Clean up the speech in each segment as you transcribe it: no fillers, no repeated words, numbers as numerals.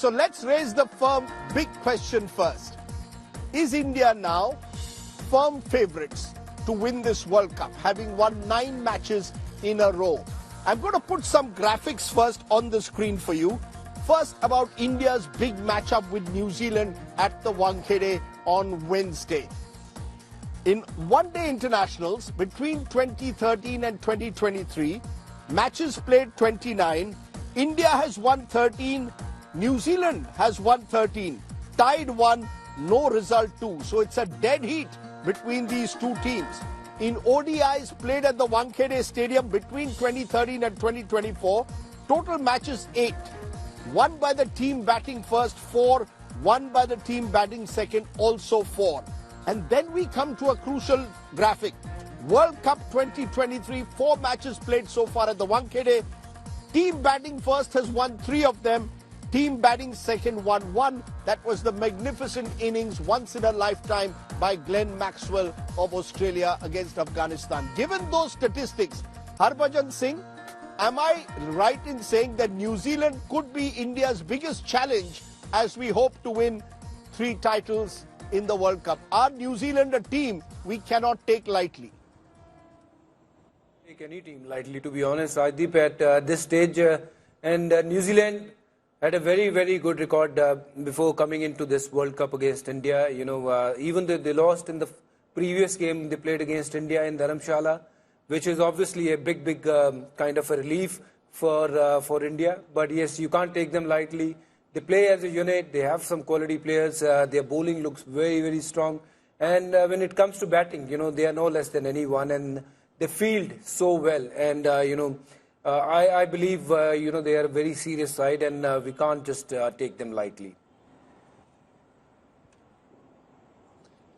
So let's raise the firm big question first. Is India now firm favourites to win this World Cup, having won 9 matches in a row? I'm going to put some graphics first on the screen for you. First, about India's big matchup with New Zealand at the Wankhede on Wednesday. In one-day internationals between 2013 and 2023, matches played 29. India has won 13. New Zealand has won 13. Tied 1, no result 2. So it's a dead heat between these two teams. In ODIs played at the Wankhede Stadium between 2013 and 2024, total matches 8. One by the team batting first, 4. One by the team batting second, also 4. And then we come to a crucial graphic. World Cup 2023, 4 matches played so far at the Wankhede. Team batting first has won 3 of them. Team batting second won 1. That was the magnificent innings, once in a lifetime, by Glenn Maxwell of Australia against Afghanistan. Given those statistics, Harbhajan Singh, am I right in saying that New Zealand could be India's biggest challenge as we hope to win 3 titles in the World Cup? Are New Zealand a team we cannot take lightly? Take any team lightly, to be honest, Adip, at this stage. And New Zealand had a very, very good record before coming into this World Cup against India. You know, even though they lost in the previous game they played against India in Dharamshala, which is obviously a big kind of a relief for India. But yes, you can't take them lightly. They play as a unit. They have some quality players. Their bowling looks very, very strong. And when it comes to batting, you know, they are no less than anyone. And they field so well. And, I believe, they are a very serious side, and we can't just take them lightly.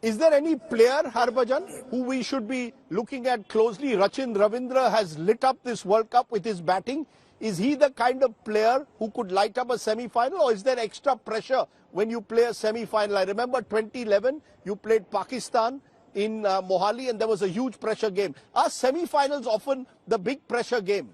Is there any player, Harbhajan, who we should be looking at closely? Rachin Ravindra has lit up this World Cup with his batting. Is he the kind of player who could light up a semi-final, or is there extra pressure when you play a semi-final? I remember 2011, you played Pakistan in Mohali, and there was a huge pressure game. Are semi-finals often the big pressure game?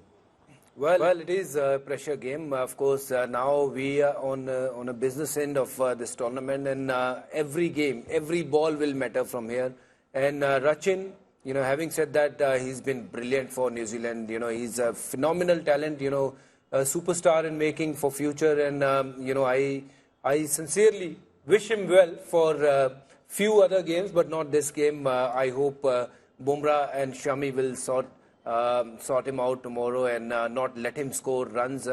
Well, it is a pressure game. Of course, now we are on a business end of this tournament, and every game, every ball will matter from here. And Rachin, having said that, he's been brilliant for New Zealand. He's a phenomenal talent, a superstar in making for future. And, I sincerely wish him well for few other games, but not this game. I hope Bumrah and Shami will sort him out tomorrow and not let him score runs.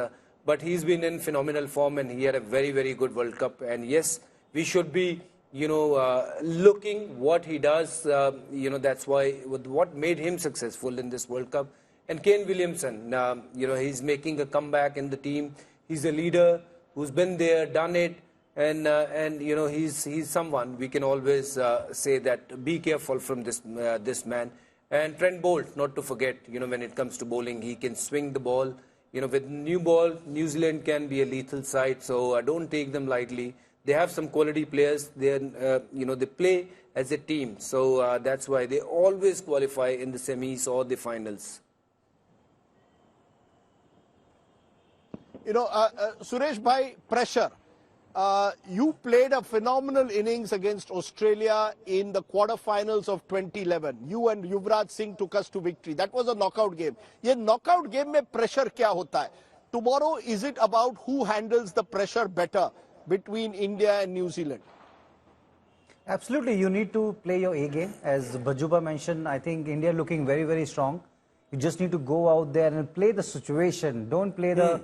But he's been in phenomenal form, and he had a very, very good World Cup. And yes, we should be, looking what he does. That's why what made him successful in this World Cup. And Kane Williamson, he's making a comeback in the team. He's a leader who's been there, done it. And he's someone we can always say that be careful from this man. And Trent Bolt, not to forget, when it comes to bowling, he can swing the ball. With new ball, New Zealand can be a lethal side, so don't take them lightly. They have some quality players. They play as a team, so that's why they always qualify in the semis or the finals. Suresh bhai, pressure. You played a phenomenal innings against Australia in the quarterfinals of 2011. You and Yuvraj Singh took us to victory. That was a knockout game. Ye knockout game mein pressure kya hota hai? Tomorrow, is it about who handles the pressure better between India and New Zealand? Absolutely. You need to play your A game. As Bajuba mentioned, I think India looking very, very strong. You just need to go out there and play the situation. Don't play the...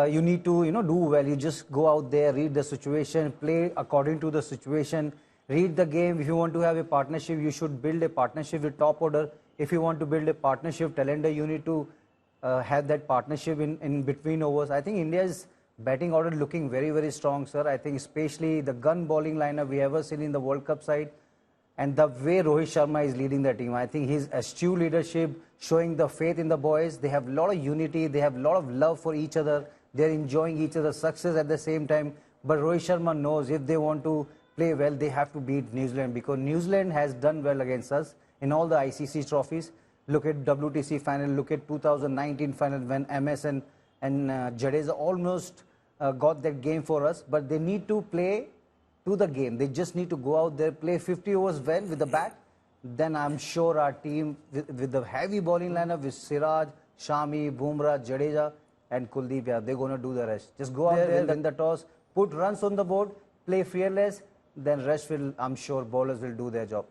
you need to, do well. You just go out there, read the situation, play according to the situation, read the game. If you want to have a partnership, you should build a partnership with top order. If you want to build a partnership, Talender, you need to have that partnership in between overs. I think India's batting order looking very, very strong, sir. I think especially the gun bowling lineup we ever seen in the World Cup side, and the way Rohit Sharma is leading the team. I think his astute leadership, showing the faith in the boys. They have a lot of unity. They have a lot of love for each other. They're enjoying each other's success at the same time. But Rohit Sharma knows if they want to play well, they have to beat New Zealand, because New Zealand has done well against us in all the ICC trophies. Look at WTC final, look at 2019 final when MS and Jadeja almost got that game for us, but they need to play to the game. They just need to go out there, play 50 overs well with the bat. Then I'm sure our team, with the heavy bowling lineup, with Siraj, Shami, Bumrah, Jadeja, and Kuldeep, yeah, they're going to do the rest. Just go out there, win the toss, put runs on the board, play fearless, then rest will, I'm sure, bowlers will do their job.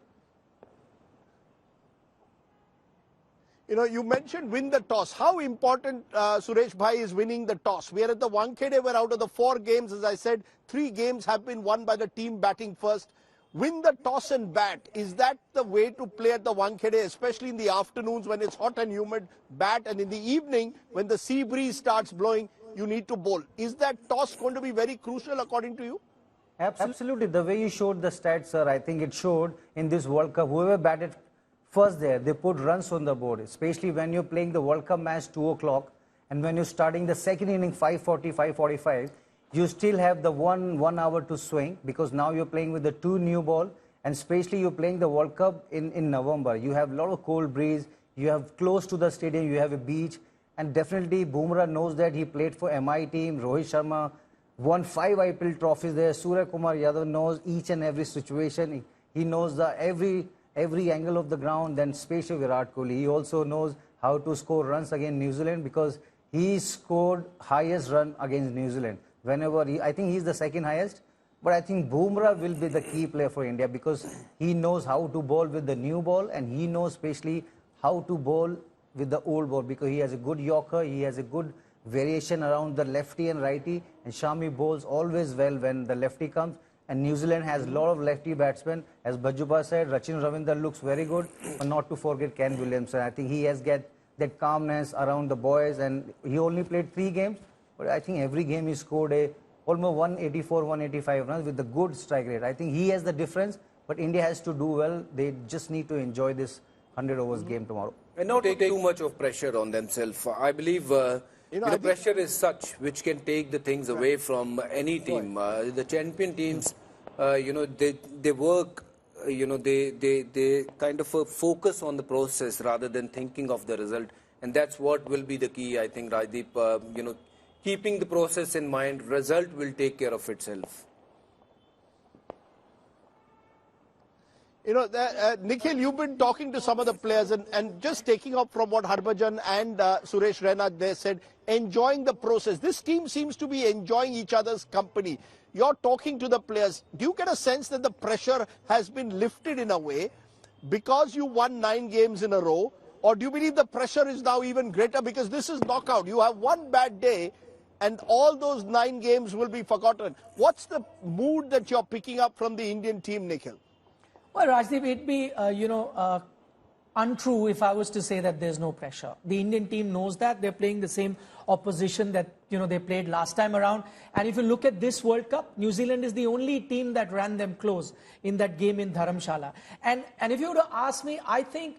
You know, you mentioned win the toss. How important, Suresh Bhai, is winning the toss? We are at the Wankhede where out of the 4 games, as I said, 3 games have been won by the team batting first. Win the toss and bat. Is that the way to play at the Wankhede, especially in the afternoons when it's hot and humid, bat, and in the evening when the sea breeze starts blowing, you need to bowl? Is that toss going to be very crucial according to you? Absolutely. The way you showed the stats, sir, I think it showed in this World Cup, whoever batted first there, they put runs on the board, especially when you're playing the World Cup match 2 o'clock and when you're starting the second inning 5:40, 5:45, you still have the one hour to swing because now you're playing with the 2 new ball, and especially you're playing the World Cup in November. You have a lot of cold breeze, you have close to the stadium, you have a beach, and definitely Bumrah knows that. He played for MI team, Rohit Sharma won 5 IPL trophies there, Surya Kumar Yadav knows each and every situation. He knows the every angle of the ground. Then especially Virat Kohli, he also knows how to score runs against New Zealand because he scored highest run against New Zealand. Whenever I think he's the second highest, but I think Bumrah will be the key player for India because he knows how to bowl with the new ball and he knows especially how to bowl with the old ball because he has a good Yorker, he has a good variation around the lefty and righty, and Shami bowls always well when the lefty comes. And New Zealand has a lot of lefty batsmen. As Bhajuba said, Rachin Ravindra looks very good, but not to forget Ken Williamson. I think he has got that calmness around the boys, and he only played 3 games. But I think every game he scored almost 184, 185 runs with the good strike rate. I think he has the difference, but India has to do well. They just need to enjoy this 100 overs game tomorrow. And not take too much of pressure on themselves. I believe pressure is such which can take the things away from any team. The champion teams, they work, they kind of focus on the process rather than thinking of the result. And that's what will be the key, I think, Rajdeep. Keeping the process in mind, result will take care of itself. You know, Nikhil, you've been talking to some of the players and just taking up from what Harbhajan and Suresh Raina there said, enjoying the process. This team seems to be enjoying each other's company. You're talking to the players. Do you get a sense that the pressure has been lifted in a way because you won 9 games in a row? Or do you believe the pressure is now even greater because this is knockout? You have one bad day and all those 9 games will be forgotten. What's the mood that you're picking up from the Indian team, Nikhil? Well, Rajdeep, it'd be, untrue if I was to say that there's no pressure. The Indian team knows that. They're playing the same opposition that, they played last time around. And if you look at this World Cup, New Zealand is the only team that ran them close in that game in Dharamshala. And if you were to ask me, I think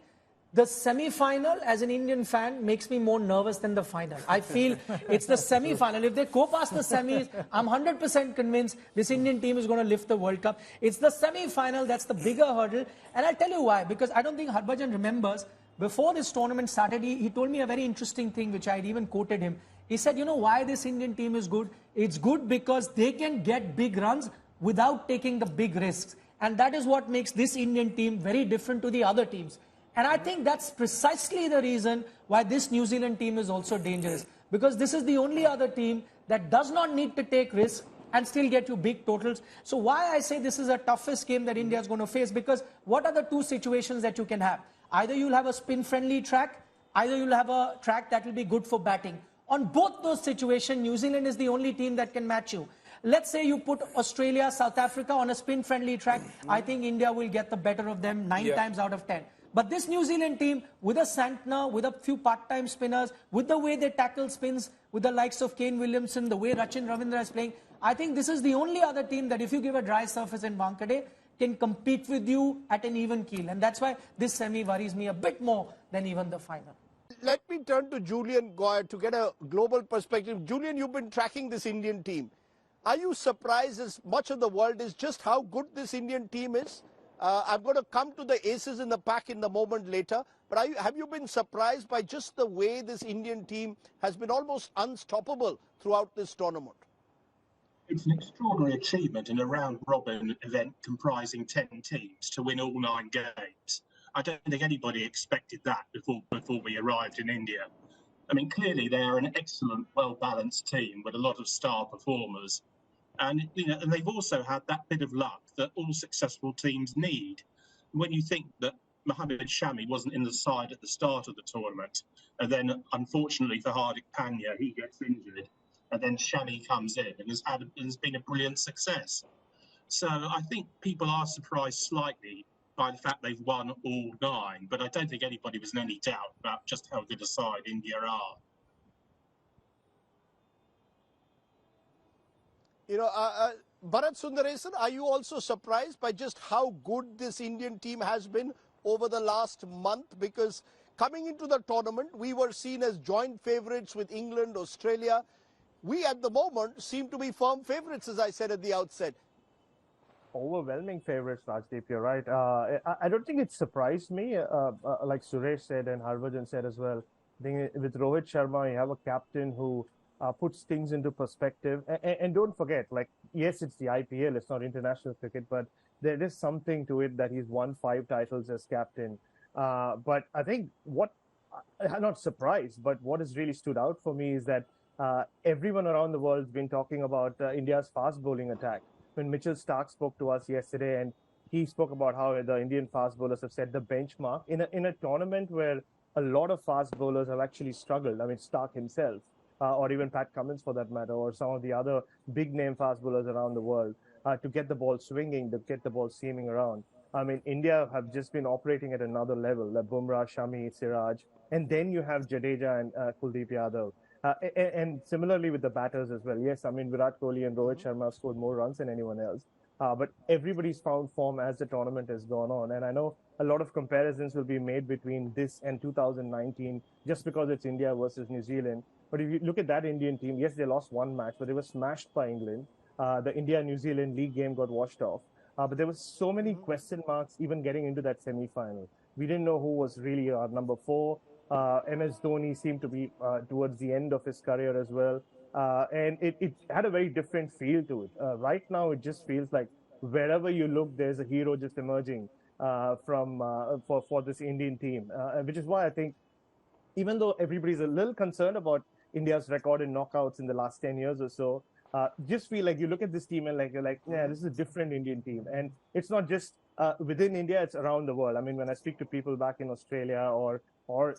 the semi-final, as an Indian fan, makes me more nervous than the final. I feel it's the semi-final. If they go past the semis, I'm 100% convinced this Indian team is going to lift the World Cup. It's the semi-final that's the bigger hurdle. And I'll tell you why. Because I don't think Harbhajan remembers, before this tournament started, he told me a very interesting thing, which I had even quoted him. He said, why this Indian team is good? It's good because they can get big runs without taking the big risks. And that is what makes this Indian team very different to the other teams. And I think that's precisely the reason why this New Zealand team is also dangerous. Because this is the only other team that does not need to take risks and still get you big totals. So why I say this is the toughest game that India is going to face, because what are the 2 situations that you can have? Either you'll have a spin-friendly track, either you'll have a track that will be good for batting. On both those situations, New Zealand is the only team that can match you. Let's say you put Australia, South Africa on a spin-friendly track. I think India will get the better of them 9 times out of 10. But this New Zealand team, with a Santner, with a few part-time spinners, with the way they tackle spins, with the likes of Kane Williamson, the way Rachin Ravindra is playing, I think this is the only other team that if you give a dry surface in Wankhede, can compete with you at an even keel. And that's why this semi worries me a bit more than even the final. Let me turn to Julian Goyer to get a global perspective. Julian, you've been tracking this Indian team. Are you surprised, as much of the world is, just how good this Indian team is? I'm going to come to the aces in the pack in the moment later, but have you been surprised by just the way this Indian team has been almost unstoppable throughout this tournament? It's an extraordinary achievement in a round-robin event comprising 10 teams to win all 9 games. I don't think anybody expected that before we arrived in India. I mean, clearly they are an excellent, well-balanced team with a lot of star performers. And, and they've also had that bit of luck that all successful teams need. When you think that Mohammed Shami wasn't in the side at the start of the tournament, and then unfortunately for Hardik Pandya, he gets injured, and then Shami comes in and has been a brilliant success. So I think people are surprised slightly by the fact they've won all 9, but I don't think anybody was in any doubt about just how good a side India are. Bharat Sundaresan, are you also surprised by just how good this Indian team has been over the last month? Because coming into the tournament, we were seen as joint favourites with England, Australia. We at the moment seem to be firm favourites, as I said at the outset. Overwhelming favorites, Rajdeep, you're right. I don't think it surprised me, like Suresh said and Harbhajan said as well. I think with Rohit Sharma, you have a captain who puts things into perspective. And don't forget, like, yes, it's the IPL, it's not international cricket, but there is something to it that he's won 5 titles as captain. But I think I'm not surprised, but what has really stood out for me is that everyone around the world has been talking about India's fast bowling attack. When Mitchell Stark spoke to us yesterday, and he spoke about how the Indian fast bowlers have set the benchmark in a tournament where a lot of fast bowlers have actually struggled. I mean, Stark himself, or even Pat Cummins for that matter, or some of the other big name fast bowlers around the world, to get the ball swinging, to get the ball seaming around. I mean, India have just been operating at another level. Like Bumrah, Shami, Siraj, and then you have Jadeja and Kuldeep Yadav. And similarly with the batters as well. Yes, I mean, Virat Kohli and Rohit Sharma have scored more runs than anyone else. But everybody's found form as the tournament has gone on. And I know a lot of comparisons will be made between this and 2019 just because it's India versus New Zealand. But if you look at that Indian team, yes, they lost 1 match, but they were smashed by England. The India-New Zealand league game got washed off. But there were so many question marks even getting into that semi-final. We didn't know who was really our number 4. MS Dhoni seemed to be towards the end of his career as well. And it had a very different feel to it. Right now, it just feels like wherever you look, there's a hero just emerging for this Indian team, which is why I think, even though everybody's a little concerned about India's record in knockouts in the last 10 years or so, just feel like you look at this team and you're like, yeah, this is a different Indian team. And it's not just within India, it's around the world. I mean, when I speak to people back in Australia or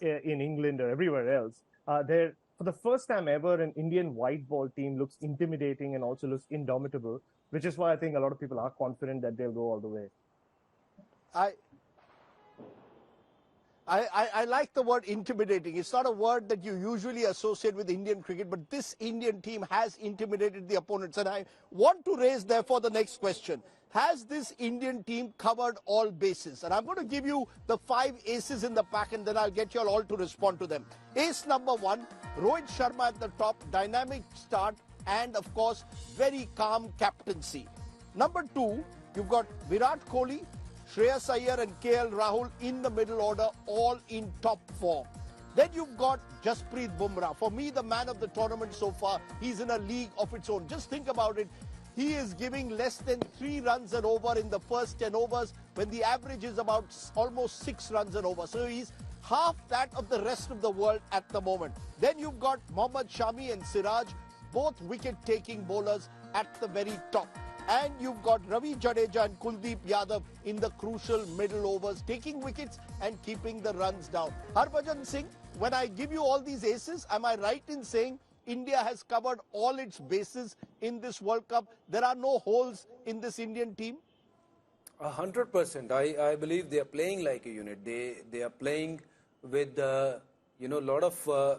in England or everywhere else, for the first time ever, an Indian white ball team looks intimidating and also looks indomitable, which is why I think a lot of people are confident that they'll go all the way. I like the word intimidating. It's not a word that you usually associate with Indian cricket, but this Indian team has intimidated the opponents. And I want to raise, therefore, the next question. Has this Indian team covered all bases? And I'm going to give you the 5 aces in the pack, and then I'll get you all to respond to them. Ace number 1, Rohit Sharma at the top, dynamic start, and of course, very calm captaincy. Number 2, you've got Virat Kohli, Shreyas Iyer and KL Rahul in the middle order, all in top form. Then you've got Jasprit Bumrah. For me, the man of the tournament so far. He's in a league of its own. Just think about it. He is giving less than 3 runs an over in the first 10 overs when the average is about almost 6 runs an over. So he's half that of the rest of the world at the moment. Then you've got Mohammad Shami and Siraj, both wicket-taking bowlers at the very top. And you've got Ravi Jadeja and Kuldeep Yadav in the crucial middle overs, taking wickets and keeping the runs down. Harbhajan Singh, when I give you all these aces, am I right in saying India has covered all its bases in this World Cup? There are no holes in this Indian team? 100%. I believe they are playing like a unit. They are playing with a lot of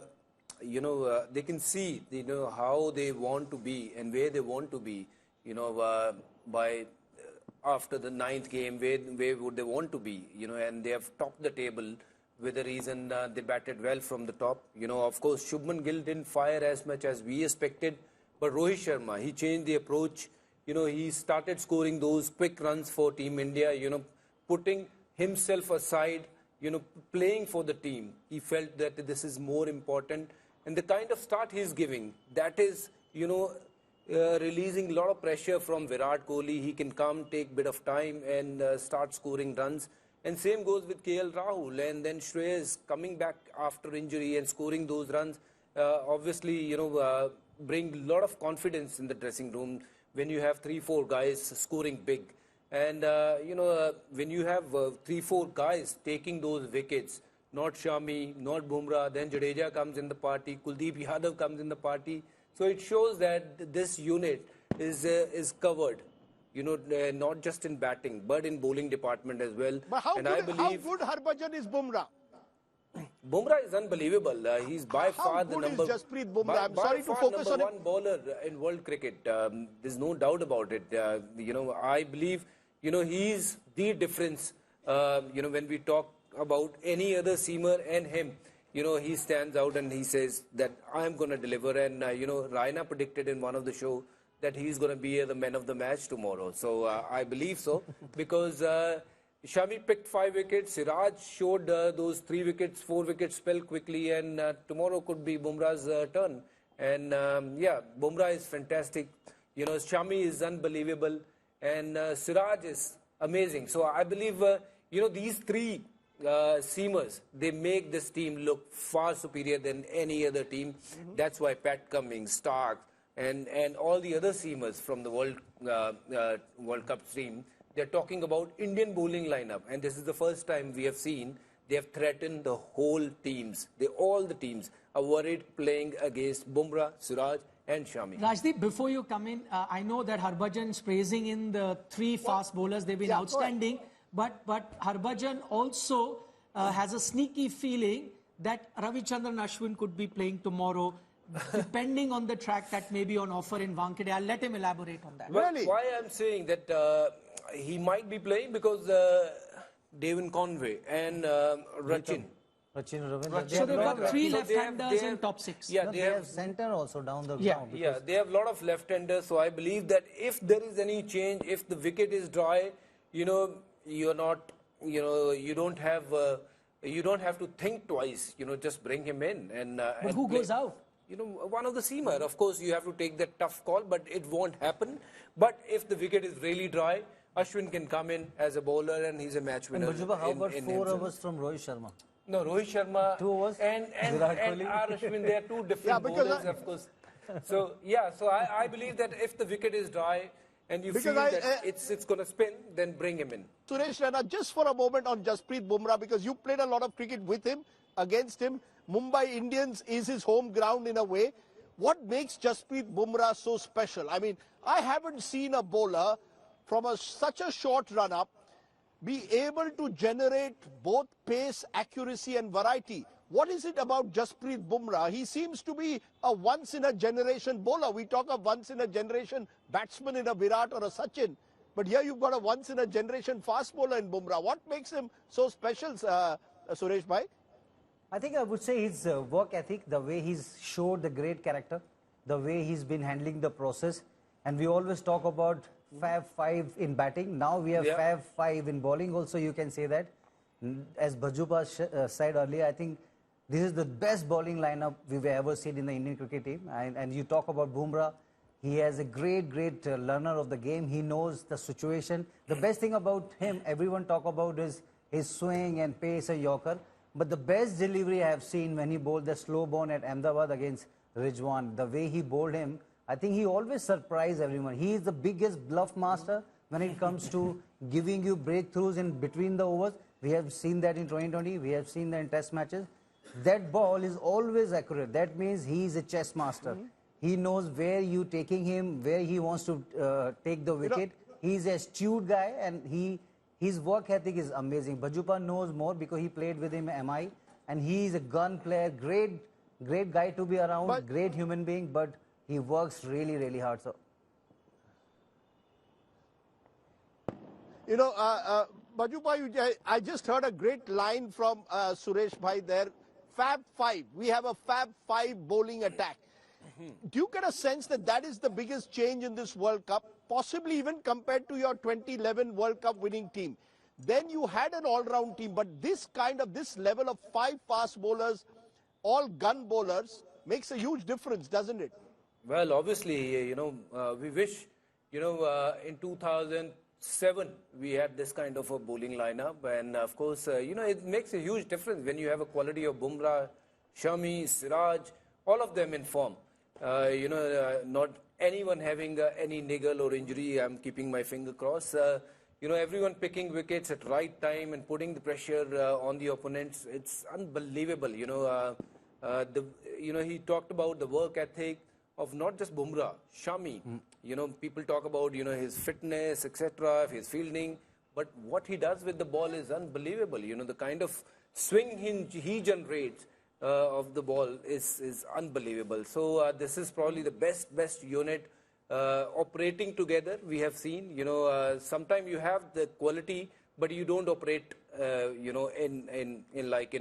they can see how they want to be and where they want to be. By after the 9th game, where would they want to be? And they have topped the table with the reason they batted well from the top. Of course, Shubman Gill didn't fire as much as we expected, but Rohit Sharma, he changed the approach. He started scoring those quick runs for Team India, putting himself aside, playing for the team. He felt that this is more important. And the kind of start he's giving, that is, releasing a lot of pressure from Virat Kohli. He can come, take bit of time and start scoring runs. And same goes with KL Rahul. And then Shreyas coming back after injury and scoring those runs. Obviously, bring a lot of confidence in the dressing room when you have 3-4 guys scoring big. And, when you have 3-4 guys taking those wickets, not Shami, not Bumrah, then Jadeja comes in the party, Kuldeep Yadav comes in the party. So it shows that this unit is covered, not just in batting, but in bowling department as well. But how good Harbhajan is Bumrah? Bumrah is unbelievable. He's by far the number. How good is Jasprit Bumrah? I'm sorry to focus on one bowler in world cricket. There's no doubt about it. I believe, he's the difference. When we talk about any other seamer and him, he stands out and he says that I'm going to deliver. And, Raina predicted in one of the show that he's going to be the man of the match tomorrow. So I believe so because Shami picked 5 wickets. Siraj showed those 3 wickets, 4 wickets fell quickly, and tomorrow could be Bumrah's turn. And Bumrah is fantastic. Shami is unbelievable, and Siraj is amazing. So I believe these 3 seamers, they make this team look far superior than any other team. That's why Pat Cummins, Stark, and all the other seamers from the World Cup team, they're talking about Indian bowling lineup, and this is the first time we have seen they have threatened the whole teams. All the teams are worried playing against Bumrah, Siraj, and Shami. Rajdeep, before you come in, I know that Harbhajan's praising in the 3 fast bowlers. They've been outstanding, but Harbhajan also has a sneaky feeling that Ravichandran Ashwin could be playing tomorrow, depending on the track that may be on offer in Wankhede. I'll let him elaborate on that. Well, why I'm saying that he might be playing because Devin Conway and Rachin. So they've got 3 left-handers in top 6. Yeah, they have center also down the ground. Yeah, they have a lot of left-handers. So I believe that if there is any change, if the wicket is dry, you're not, you don't have to think twice. Just bring him in and. But who goes out? One of the seamer. Of course, you have to take that tough call, but it won't happen. But if the wicket is really dry, Ashwin can come in as a bowler and he's a match winner. And Bhajuba, how about 4 overs from Rohit Sharma? No, Rohit Sharma 2 overs and R. Ashwin, they are 2 different bowlers, of course. So I believe that if the wicket is dry and you feel that it's going to spin, then bring him in. Suresh Raina, just for a moment on Jasprit Bumrah, because you played a lot of cricket with him, against him. Mumbai Indians is his home ground in a way. What makes Jasprit Bumrah so special? I mean, I haven't seen a bowler from such a short run-up be able to generate both pace, accuracy and variety. What is it about Jasprit Bumrah? He seems to be a once-in-a-generation bowler. We talk of once-in-a-generation batsman in a Virat or a Sachin. But here you've got a once-in-a-generation fast bowler in Bumrah. What makes him so special, Suresh Bhai? I think I would say his work ethic, the way he's showed the great character, the way he's been handling the process. And we always talk about Fab 5 in batting. Now we have Fab 5 in bowling also, you can say that. As Bhajuba said earlier, I think this is the best bowling lineup we've ever seen in the Indian cricket team. And you talk about Bumrah, he has a great learner of the game. He knows the situation. The best thing about him, everyone talk about is his swing and pace and Yorker. But the best delivery I have seen when he bowled the slow ball at Ahmedabad against Rijwan, the way he bowled him, I think he always surprised everyone. He is the biggest bluff master when it comes to giving you breakthroughs in between the overs. We have seen that in 2020. We have seen that in test matches. That ball is always accurate. That means he is a chess master. He knows where you taking him, where he wants to take the wicket. He's an astute guy and his work ethic is amazing. Bhajupa knows more because he played with him at MI. And he is a gun player, great guy to be around, great human being, but he works really hard. So, Bhajupa, I just heard a great line from Suresh Bhai there. Fab 5. We have a Fab 5 bowling attack. Do you get a sense that that is the biggest change in this World Cup, possibly even compared to your 2011 World Cup winning team? Then you had an all-round team, but this level of 5 fast bowlers, all gun bowlers, makes a huge difference, doesn't it? Well, obviously, we wish, in 2007 we had this kind of a bowling lineup, and of course, it makes a huge difference when you have a quality of Bumrah, Shami, Siraj, all of them in form. Not anyone having any niggle or injury. I'm keeping my finger crossed. Everyone picking wickets at right time and putting the pressure on the opponents. It's unbelievable. He talked about the work ethic of not just Bumrah, Shami. People talk about, his fitness, etc., his fielding. But what he does with the ball is unbelievable. The kind of swing he generates of the ball is unbelievable. So this is probably the best unit operating together we have seen. Sometimes you have the quality, but you don't operate, in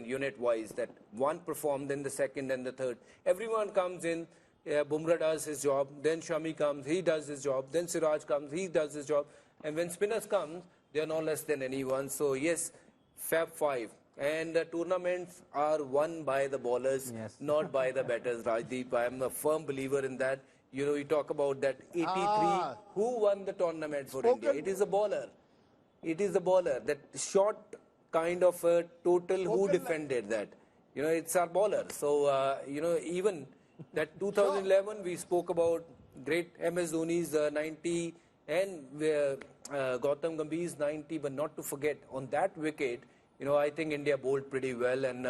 unit wise, that one perform, then the second and the third. Everyone comes in. Bumrah does his job, then Shami comes, he does his job, then Siraj comes, he does his job, and when spinners come, they are no less than anyone. So yes, Fab 5. And tournaments are won by the bowlers, yes, not by the batters, Rajdeep. I am a firm believer in that. You talk about that 83, who won the tournament for India? It is a bowler. It is a bowler. That short kind of a total, who defended that? It's our bowler. So, even that 2011, we spoke about great MS Dhoni's 90 and Gautam Gambhir's 90, but not to forget, on that wicket, I think India bowled pretty well, and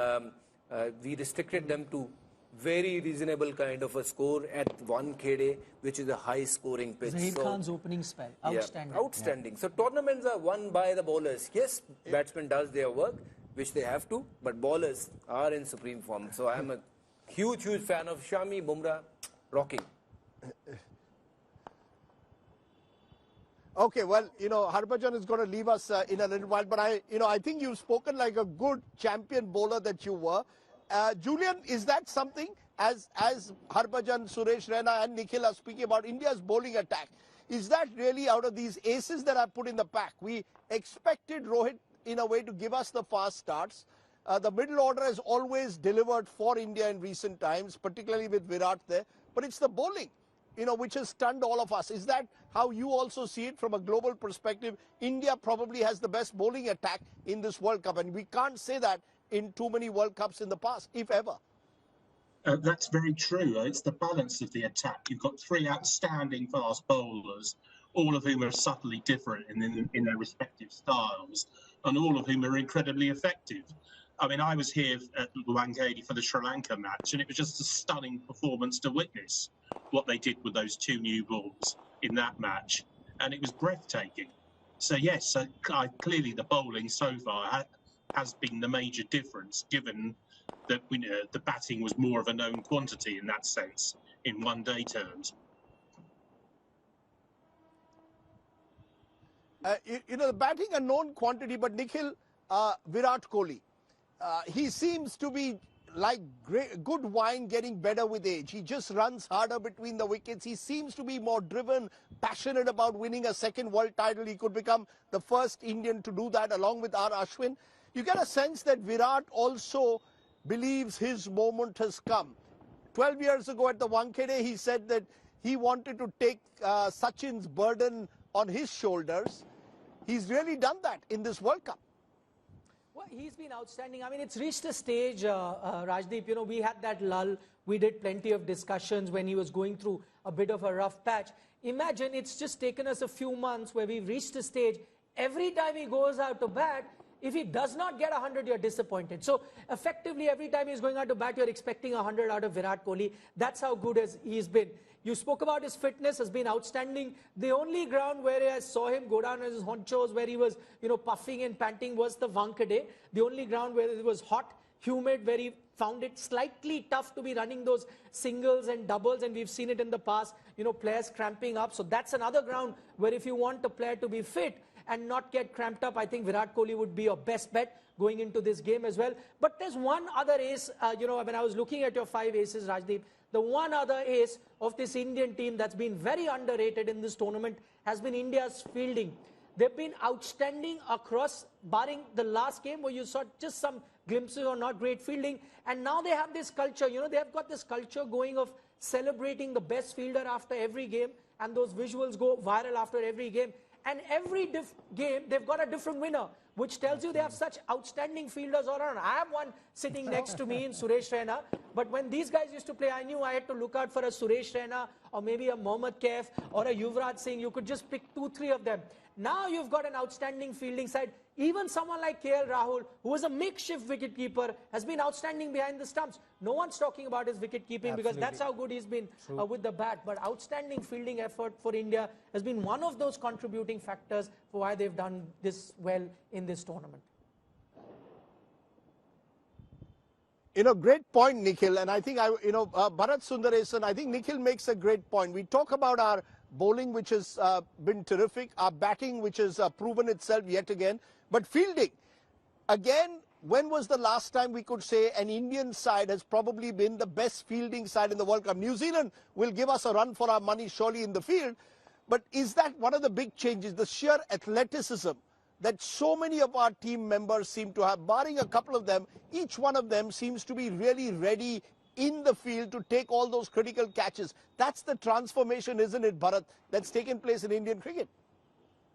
we restricted them to very reasonable kind of a score at one KD, which is a high scoring pitch. Zaheer Khan's opening spell, outstanding. Yeah, outstanding. Yeah. So tournaments are won by the bowlers. Yes, batsmen does their work, which they have to, but bowlers are in supreme form. So I am a huge fan of Shami, Bumrah, rocking. Okay, well, Harbhajan is going to leave us in a little while, but I think you've spoken like a good champion bowler that you were. Julian, is that something, as Harbhajan, Suresh Raina and Nikhil are speaking about India's bowling attack, is that really out of these aces that are put in the pack? We expected Rohit, in a way, to give us the fast starts. The middle order has always delivered for India in recent times, particularly with Virat there, but it's the bowling, which has stunned all of us. Is that how you also see it from a global perspective? India probably has the best bowling attack in this World Cup, and we can't say that in too many World Cups in the past, if ever. That's very true. It's the balance of the attack. You've got three outstanding fast bowlers, all of whom are subtly different in their respective styles, and all of whom are incredibly effective. I mean, I was here at Wankhede for the Sri Lanka match, and it was just a stunning performance to witness what they did with those two new balls in that match, and it was breathtaking. So yes, clearly the bowling so far has been the major difference, given that the batting was more of a known quantity in that sense, in one-day terms. The batting a known quantity, but Nikhil, Virat Kohli, he seems to be like good wine getting better with age. He just runs harder between the wickets. He seems to be more driven, passionate about winning a second world title. He could become the first Indian to do that along with R. Ashwin. You get a sense that Virat also believes his moment has come. 12 years ago at the Wankhede, he said that he wanted to take Sachin's burden on his shoulders. He's really done that in this World Cup. Well, he's been outstanding. I mean, it's reached a stage, Rajdeep, we had that lull. We did plenty of discussions when he was going through a bit of a rough patch. Imagine it's just taken us a few months where we've reached a stage. Every time he goes out to bat, if he does not get 100, you're disappointed. So effectively, every time he's going out to bat, you're expecting 100 out of Virat Kohli. That's how good he's been. You spoke about his fitness has been outstanding. The only ground where I saw him go down on his honchos, where he was, puffing and panting, was the Wankhede. The only ground where it was hot, humid, where he found it slightly tough to be running those singles and doubles, and we've seen it in the past, players cramping up. So that's another ground where if you want a player to be fit and not get cramped up, I think Virat Kohli would be your best bet going into this game as well. But there's one other ace, when I was looking at your 5 aces, Rajdeep, the one other ace of this Indian team that's been very underrated in this tournament has been India's fielding. They've been outstanding across, barring the last game where you saw just some glimpses of not great fielding. And now they have this culture, they have got this culture going of celebrating the best fielder after every game, and those visuals go viral after every game. And every game, they've got a different winner, which tells you they have such outstanding fielders all around. I have one sitting next to me in Suresh Raina, but when these guys used to play, I knew I had to look out for a Suresh Raina or maybe a Mohammad Kaif or a Yuvraj Singh. You could just pick 2-3 of them. Now you've got an outstanding fielding side. Even someone like KL Rahul, who was a makeshift wicketkeeper, has been outstanding behind the stumps. No one's talking about his wicket keeping because that's how good he's been with the bat. But outstanding fielding effort for India has been one of those contributing factors for why they've done this well in this tournament. Great point, Nikhil. And I think, Bharat Sundaresan, I think Nikhil makes a great point. We talk about our bowling, which has been terrific, our batting, which has proven itself yet again. But fielding, again, when was the last time we could say an Indian side has probably been the best fielding side in the World Cup? New Zealand will give us a run for our money surely in the field. But is that one of the big changes, the sheer athleticism that so many of our team members seem to have, barring a couple of them, each one of them seems to be really ready in the field to take all those critical catches. That's the transformation, isn't it, Bharat, that's taken place in Indian cricket?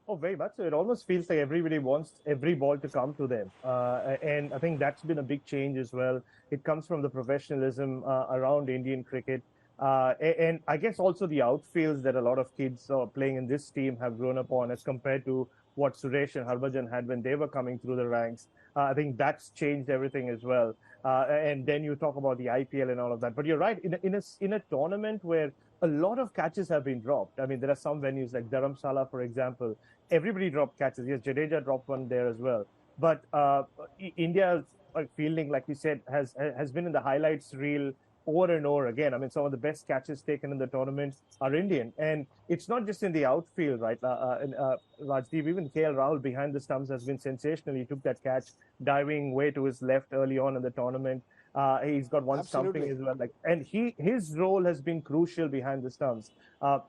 Oh, very much so. It almost feels like everybody wants every ball to come to them. And I think that's been a big change as well. It comes from the professionalism around Indian cricket. And I guess also the outfields that a lot of kids playing in this team have grown up on as compared to what Suresh and Harbhajan had when they were coming through the ranks. I think that's changed everything as well. And then you talk about the IPL and all of that. But you're right, in a tournament where a lot of catches have been dropped. I mean, there are some venues like Dharamsala, for example. Everybody dropped catches. Yes, Jadeja dropped one there as well. But India's fielding, like you said, has been in the highlights reel over and over again. I mean, some of the best catches taken in the tournament are Indian. And it's not just in the outfield, right, Rajdeep? Even KL Rahul behind the stumps has been sensational. He took that catch diving way to his left early on in the tournament. He's got one stumping as well. And his role has been crucial behind the stumps.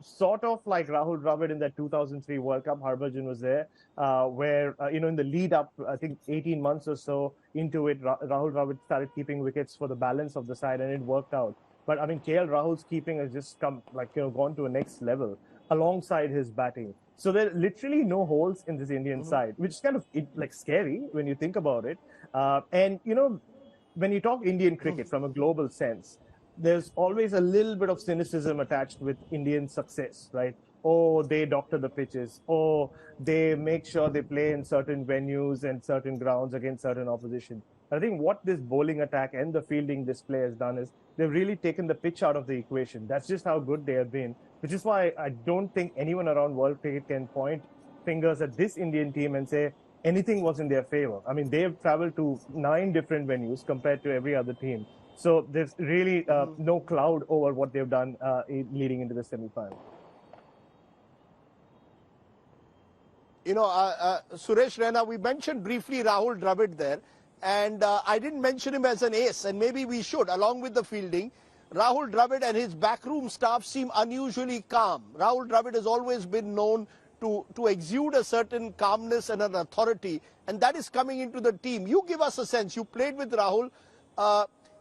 Sort of like Rahul Dravid in that 2003 World Cup, Harbhajan was there, where, in the lead up, I think 18 months or so into it, Rahul Dravid started keeping wickets for the balance of the side, and it worked out. But I mean, KL Rahul's keeping has just gone to a next level alongside his batting. So there are literally no holes in this Indian side, which is kind of scary when you think about it. And, when you talk Indian cricket from a global sense, there's always a little bit of cynicism attached with Indian success, right? Oh, they doctor the pitches. Oh, they make sure they play in certain venues and certain grounds against certain opposition. I think what this bowling attack and the fielding display has done is they've really taken the pitch out of the equation. That's just how good they have been, which is why I don't think anyone around world cricket can point fingers at this Indian team and say anything was in their favor. I mean, they've traveled to 9 different venues compared to every other team. So there's really no cloud over what they've done leading into the semi-final. Suresh Raina, we mentioned briefly Rahul Dravid there, and I didn't mention him as an ace, and maybe we should, along with the fielding. Rahul Dravid and his backroom staff seem unusually calm. Rahul Dravid has always been known to exude a certain calmness and an authority, and that is coming into the team. You give us a sense. You played with Rahul.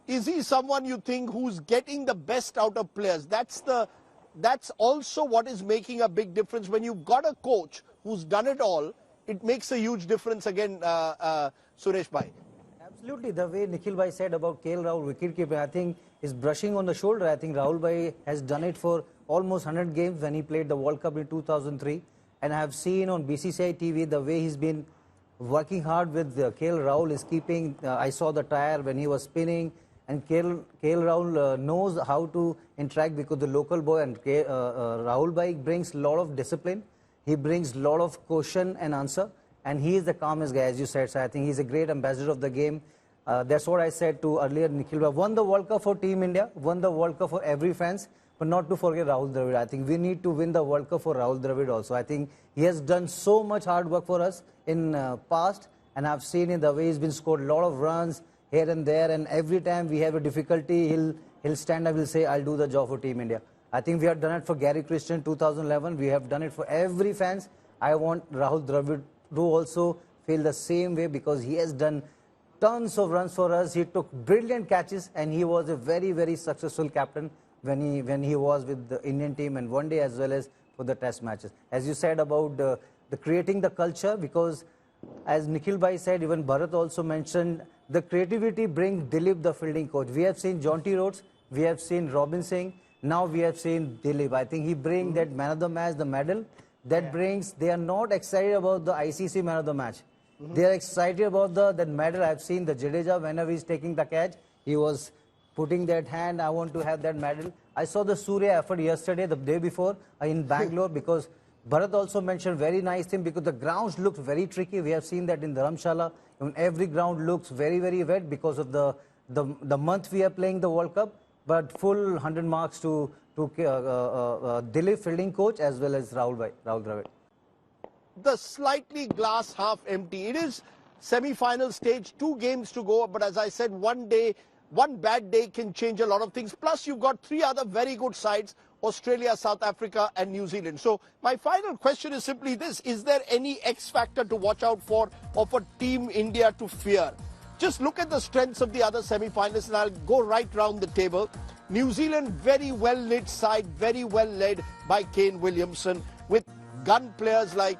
Is he someone you think who's getting the best out of players? That's also what is making a big difference. When you've got a coach who's done it all, it makes a huge difference again, Suresh Bhai. Absolutely. The way Nikhil Bhai said about KL Rahul wicketkeeping, I think is brushing on the shoulder. I think Rahul Bhai has done it for almost 100 games when he played the World Cup in 2003. And I have seen on BCCI TV the way he's been working hard with KL Rahul is keeping. I saw the tire when he was spinning, and KL Rahul knows how to interact because the local boy, and Rahul Bhai brings a lot of discipline. He brings a lot of question and answer, and he is the calmest guy, as you said. So I think he's a great ambassador of the game. That's what I said to earlier. Nikhil Bhai won the World Cup for Team India, won the World Cup for every fans. But not to forget Rahul Dravid. I think we need to win the World Cup for Rahul Dravid also. I think he has done so much hard work for us in past, and I've seen in the way he's been scored a lot of runs here and there, and every time we have a difficulty, he'll stand up, he'll say, I'll do the job for Team India. I think we have done it for Gary Christian 2011. We have done it for every fans. I want Rahul Dravid to also feel the same way because he has done tons of runs for us. He took brilliant catches, and he was a very, very successful captain when he was with the Indian team and one day as well as for the test matches. As you said about the creating the culture, because as Nikhil Bhai said, even Bharat also mentioned, the creativity brings Dilip, the fielding coach. We have seen Jonty Rhodes, we have seen Robin Singh, now we have seen Dilip. I think he brings that man of the match, the medal, that brings, they are not excited about the ICC man of the match. They are excited about that medal. I've seen the Jadeja, whenever he's taking the catch, he was putting that hand, I want to have that medal. I saw the Surya effort yesterday, the day before, in Bangalore, because Bharat also mentioned very nice thing, because the grounds looked very tricky. We have seen that in Dharamshala. Every ground looks very, very wet because of the month we are playing the World Cup. But full 100 marks to Dilip, fielding coach, as well as Rahul Dravid. The slightly glass half empty. It is semi-final stage, 2 games to go. But as I said, one bad day can change a lot of things. Plus, you've got 3 other very good sides: Australia, South Africa and New Zealand. So my final question is simply this: is there any X factor to watch out for, or for Team India to fear? Just look at the strengths of the other semi-finalists, and I'll go right round the table. New Zealand, very well lit side, very well led by Kane Williamson, with gun players like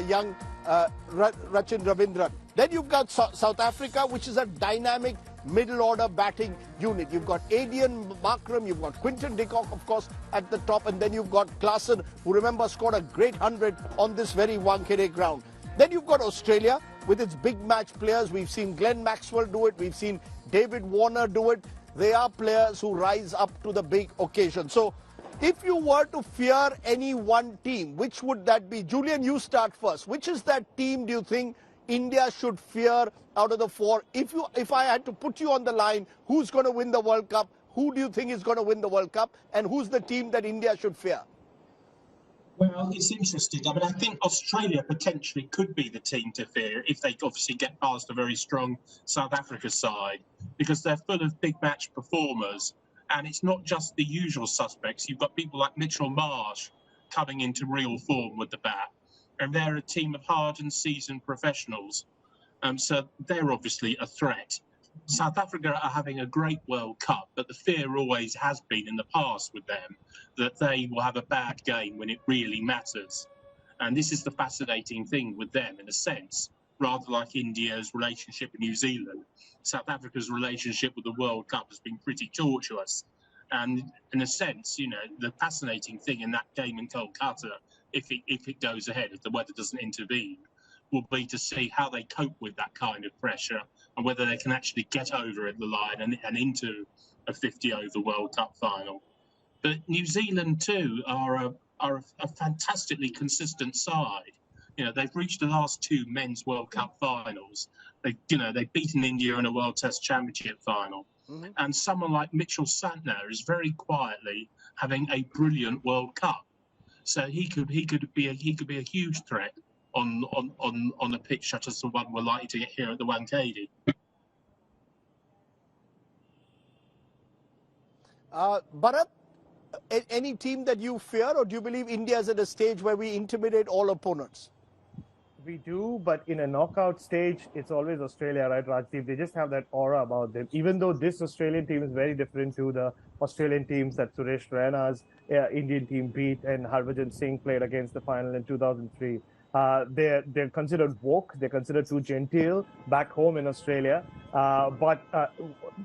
young Rachin Ravindran. Then you've got South Africa, which is a dynamic middle order batting unit. You've got Adian Markram, you've got Quinton de Kock, of course, at the top, and then you've got Klaassen, who, remember, scored a great 100 on this very Wankhede ground. Then you've got Australia with its big match players. We've seen Glenn Maxwell do it, we've seen David Warner do it. They are players who rise up to the big occasion. So if you were to fear any one team, which would that be? Julian, you start first. Which is that team do you think India should fear out of the 4? If I had to put you on the line, who's going to win the World Cup? Who do you think is going to win the World Cup? And who's the team that India should fear? Well, it's interesting. I mean, I think Australia potentially could be the team to fear if they obviously get past a very strong South Africa side, because they're full of big match performers. And it's not just the usual suspects. You've got people like Mitchell Marsh coming into real form with the bat. And they're a team of hardened, seasoned professionals. So they're obviously a threat. South Africa are having a great World Cup, but the fear always has been in the past with them that they will have a bad game when it really matters. And this is the fascinating thing with them, in a sense, rather like India's relationship with New Zealand. South Africa's relationship with the World Cup has been pretty tortuous. And in a sense, you know, the fascinating thing in that game in Kolkata, if it goes ahead, if the weather doesn't intervene, will be to see how they cope with that kind of pressure and whether they can actually get over the line and into a 50-over World Cup final. But New Zealand too are a fantastically consistent side. You know, they've reached the last 2 men's World Cup finals. They've beaten India in a World Test Championship final. And someone like Mitchell Santner is very quietly having a brilliant World Cup. So he could be a huge threat on a pitch such as the one we're likely to get here at the Wankhede. Bharat, any team that you fear, or do you believe India is at a stage where we intimidate all opponents? We do, but in a knockout stage, it's always Australia, right, Rajdeep? They just have that aura about them. Even though this Australian team is very different to the Australian teams that Suresh Raina's Indian team beat and Harbhajan Singh played against the final in 2003. They're considered woke, they're considered too genteel back home in Australia. But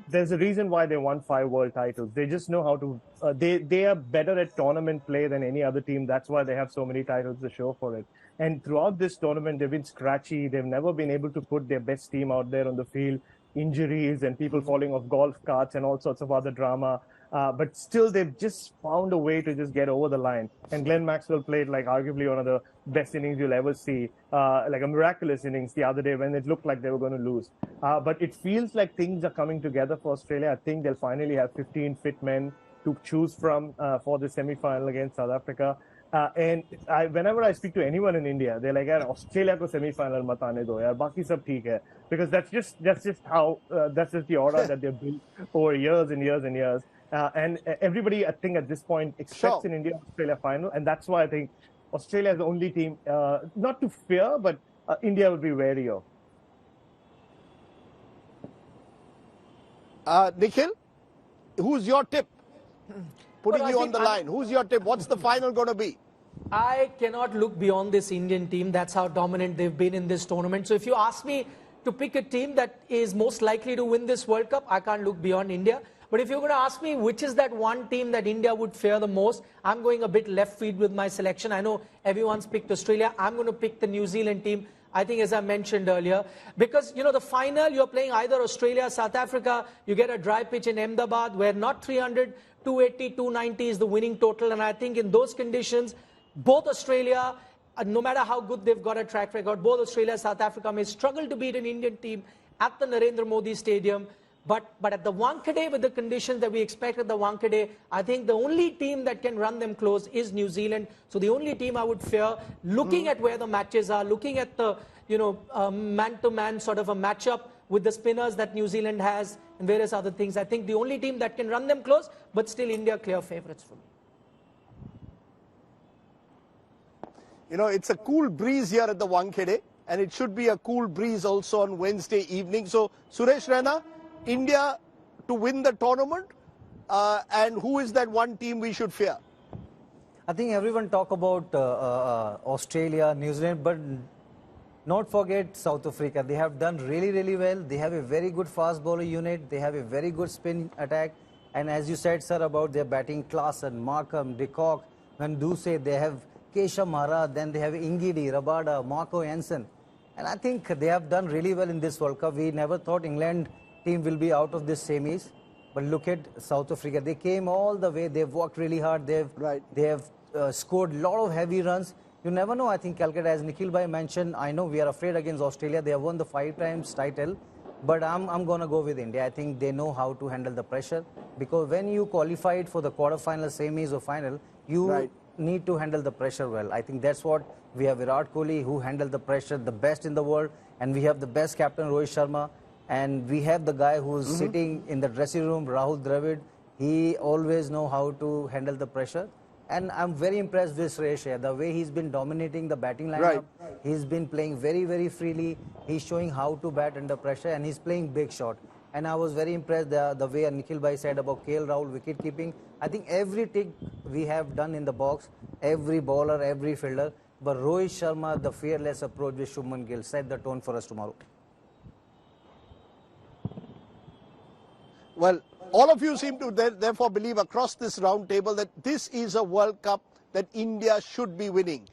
there's a reason why they won 5 world titles. They just know how to, they are better at tournament play than any other team. That's why they have so many titles to show for it. And throughout this tournament, they've been scratchy. They've never been able to put their best team out there on the field. Injuries and people falling off golf carts and all sorts of other drama. But still, they've just found a way to just get over the line. And Glenn Maxwell played like arguably one of the best innings you'll ever see, like a miraculous innings the other day when it looked like they were going to lose. But it feels like things are coming together for Australia. I think they'll finally have 15 fit men to choose from for the semi-final against South Africa. And whenever I speak to anyone in India, they're like, "Yaar, Australia ko semi-final mat aane do, yaar, baki sab theek hai," because that's just how that's just the aura that they've built over years and years and years. And everybody, I think, at this point expects an India-Australia final, and that's why I think Australia is the only team not to fear, but India will be wary of. Nikhil, who's your tip? putting Well, you I on the think line. Who's your tip? What's the final going to be? I cannot look beyond this Indian team. That's how dominant they've been in this tournament. So if you ask me to pick a team that is most likely to win this World Cup, I can't look beyond India. But if you're going to ask me which is that one team that India would fear the most, I'm going a bit left field with my selection. I know everyone's picked Australia. I'm going to pick the New Zealand team. I think, as I mentioned earlier, because, you know, the final, you're playing either Australia, South Africa, you get a dry pitch in Ahmedabad where not 300, 280, 290 is the winning total. And I think in those conditions, both Australia, no matter how good they've got a track record, both Australia and South Africa may struggle to beat an Indian team at the Narendra Modi Stadium. But at the Wankhede, with the conditions that we expect at the Wankhede, I think the only team that can run them close is New Zealand. So the only team I would fear, looking at where the matches are, looking at the, you know, man-to-man sort of a matchup with the spinners that New Zealand has and various other things, I think the only team that can run them close, but still India clear favourites for me. You know, it's a cool breeze here at the Wankhede, and it should be a cool breeze also on Wednesday evening. So, Suresh Raina, India to win the tournament, and who is that one team we should fear? I think everyone talk about Australia, New Zealand, but not forget South Africa. They have done really, really well. They have a very good fast bowler unit. They have a very good spin attack. And as you said, sir, about their batting class and Markham, Decode, and Duse, they have Keshav Maharaj, then they have Ingidi, Rabada, Marco Jansen. And I think they have done really well in this World Cup. We never thought England team will be out of this semis. But look at South Africa. They came all the way. They've worked really hard. They have scored a lot of heavy runs. You never know. I think Calcutta, as Nikhil Bhai mentioned, I know we are afraid against Australia. They have won the 5 times title. But I'm going to go with India. I think they know how to handle the pressure. Because when you qualified for the quarterfinal, semis or final, you need to handle the pressure well. I think that's what we have. Virat Kohli, who handled the pressure the best in the world. And we have the best captain, Rohit Sharma. And we have the guy who's sitting in the dressing room, Rahul Dravid. He always know how to handle the pressure. And I'm very impressed with Shreyas Iyer. The way he's been dominating the batting lineup. He's been playing very, very freely. He's showing how to bat under pressure, and he's playing big shot. And I was very impressed the way Nikhil Bhai said about KL Rahul wicket keeping. I think every tick we have done in the box, every bowler, every fielder. But Rohit Sharma, the fearless approach with Shubman Gill, set the tone for us tomorrow. Well, all of you seem to therefore believe across this round table that this is a World Cup that India should be winning.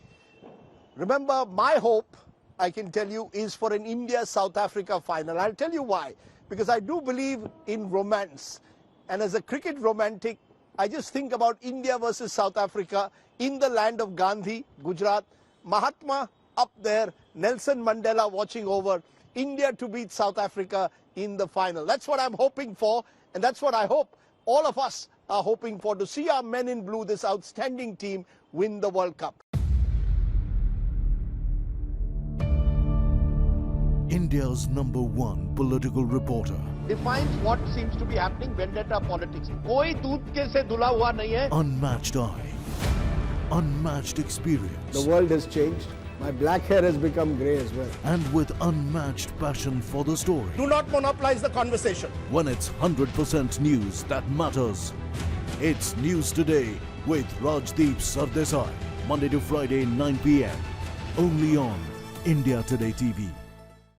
Remember, my hope, I can tell you, is for an India-South Africa final. I'll tell you why. Because I do believe in romance. And as a cricket romantic, I just think about India versus South Africa in the land of Gandhi, Gujarat, Mahatma up there, Nelson Mandela watching over, India to beat South Africa in the final. That's what I'm hoping for, and that's what I hope all of us are hoping for, to see our men in blue, this outstanding team, win the World Cup. India's #1 political reporter. Defines what seems to be happening, vendetta politics. कोई दूध के से धुला हुआ नहीं है. Unmatched eye, unmatched experience. The world has changed. My black hair has become grey as well. And with unmatched passion for the story. Do not monopolize the conversation. When it's 100% news that matters. It's News Today with Rajdeep Sardesai. Monday to Friday, 9 p.m. Only on India Today TV.